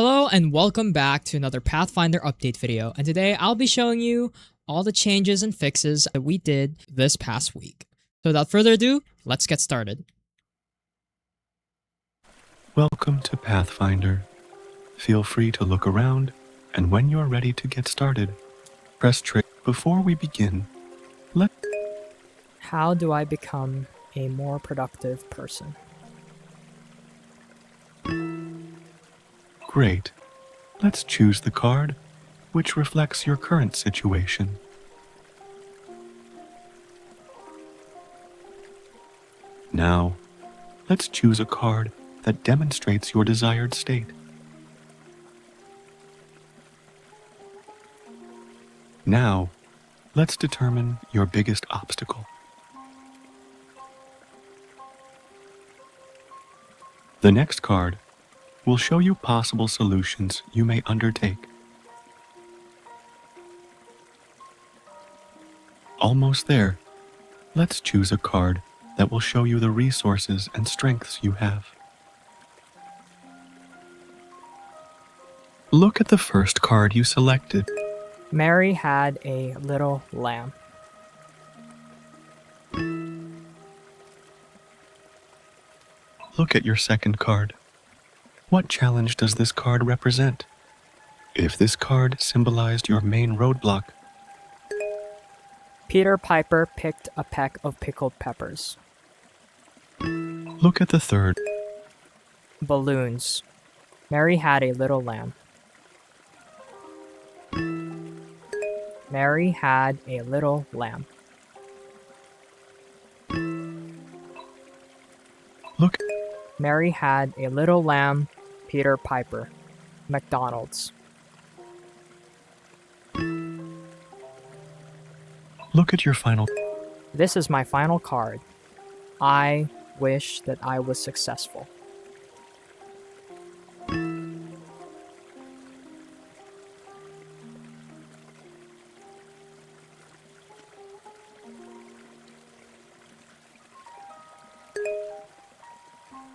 Hello and welcome back to another PathFinder update video, and today I'll be showing you all the changes and fixes that we did this past week. So without further ado, let's get started. Welcome to PathFinder. Feel free to look around, and when you're ready to get started, press trigger. Before we begin, How do I become a more productive person? Great. Let's choose the card which reflects your current situation. Now, let's choose a card that demonstrates your desired state. Now, let's determine your biggest obstacle. The next card will show you possible solutions you may undertake. Almost there. Let's choose a card that will show you the resources and strengths you have. Look at the first card you selected. Mary had a little lamb. Look at your second card. What challenge does this card represent? If this card symbolized your main roadblock, Peter Piper picked a peck of pickled peppers. look at the third. Balloons. Mary had a little lamb. Mary had a little lamb. Look, Mary had a little lamb. Peter Piper. McDonald's. look at your final. This is my final card. I wish that I was successful.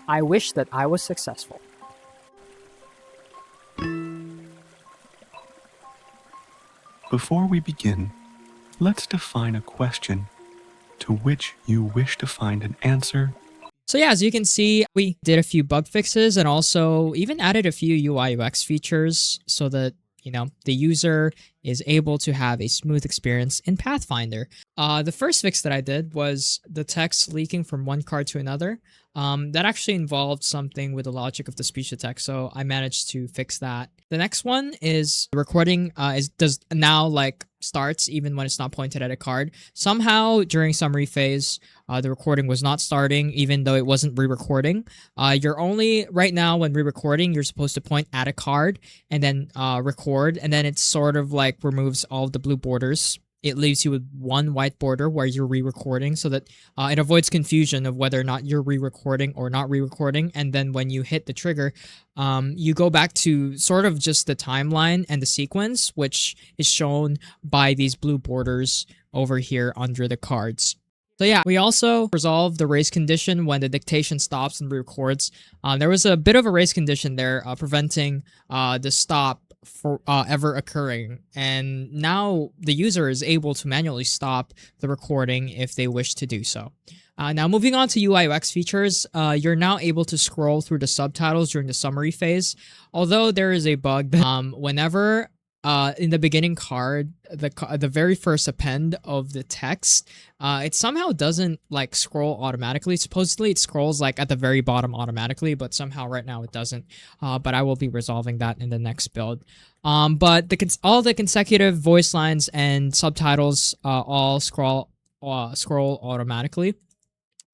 I wish that I was successful. Before we begin, let's define a question to which you wish to find an answer. So yeah, as you can see, we did a few bug fixes and also even added a few UI UX features so that, the user is able to have a smooth experience in PathFinder. The first fix that I did was the text leaking from one card to another. That actually involved something with the logic of the speech to text, so I managed to fix that. The next one is the recording does now starts even when it's not pointed at a card. Somehow during summary phase, the recording was not starting even though it wasn't re-recording. You're only right now when re-recording, you're supposed to point at a card and then record, and then it sort of removes all of the blue borders. It leaves you with one white border where you're re-recording so that it avoids confusion of whether or not you're re-recording or not re-recording. And then when you hit the trigger, you go back to sort of just the timeline and the sequence, which is shown by these blue borders over here under the cards. So yeah, we also resolved the race condition when the dictation stops and re-records. There was a bit of a race condition there preventing the stop for ever occurring, and now the user is able to manually stop the recording if they wish to do so. Now moving on to UI UX features, you're now able to scroll through the subtitles during the summary phase, although there is a bug that whenever in the beginning card, the very first append of the text, it somehow doesn't scroll automatically. Supposedly it scrolls at the very bottom automatically, but somehow right now it doesn't. But I will be resolving that in the next build. But all the consecutive voice lines and subtitles all scroll automatically.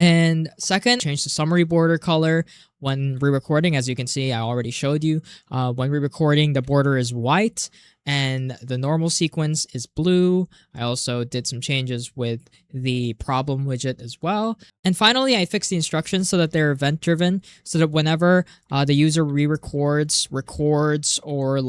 And second, change the summary border color when re-recording. As you can see, I already showed you. When re-recording, the border is white and the normal sequence is blue. I also did some changes with the problem widget as well. And finally, I fixed the instructions so that they're event-driven, so that whenever the user re-records, records, or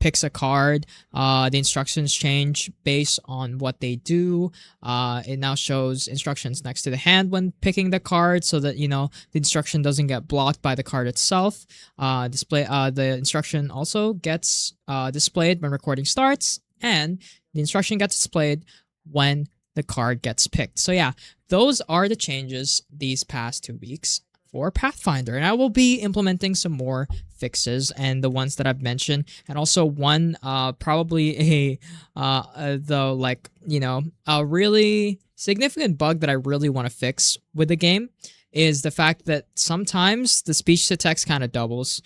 picks a card, the instructions change based on what they do. It now shows instructions next to the hand when picking the card, so that the instruction doesn't get blocked by the card itself. The instruction also gets displayed when recording starts, and the instruction gets displayed when the card gets picked. So yeah, those are the changes these past 2 weeks for Pathfinder, and I will be implementing some more fixes, and the ones that I've mentioned, and also one probably a really significant bug that I really want to fix with the game is the fact that sometimes the speech to text kind of doubles,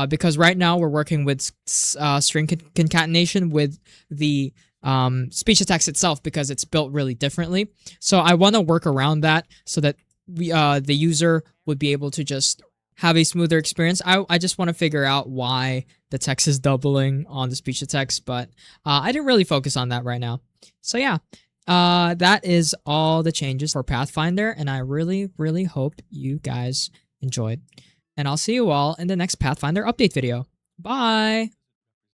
because right now we're working with string concatenation with the speech to text itself, because it's built really differently. So I want to work around that so that the user would be able to just have a smoother experience. I just want to figure out why the text is doubling on the speech to text, but I didn't really focus on that right now. So yeah, that is all the changes for Pathfinder, and I really, really hope you guys enjoyed. And I'll see you all in the next Pathfinder update video. Bye!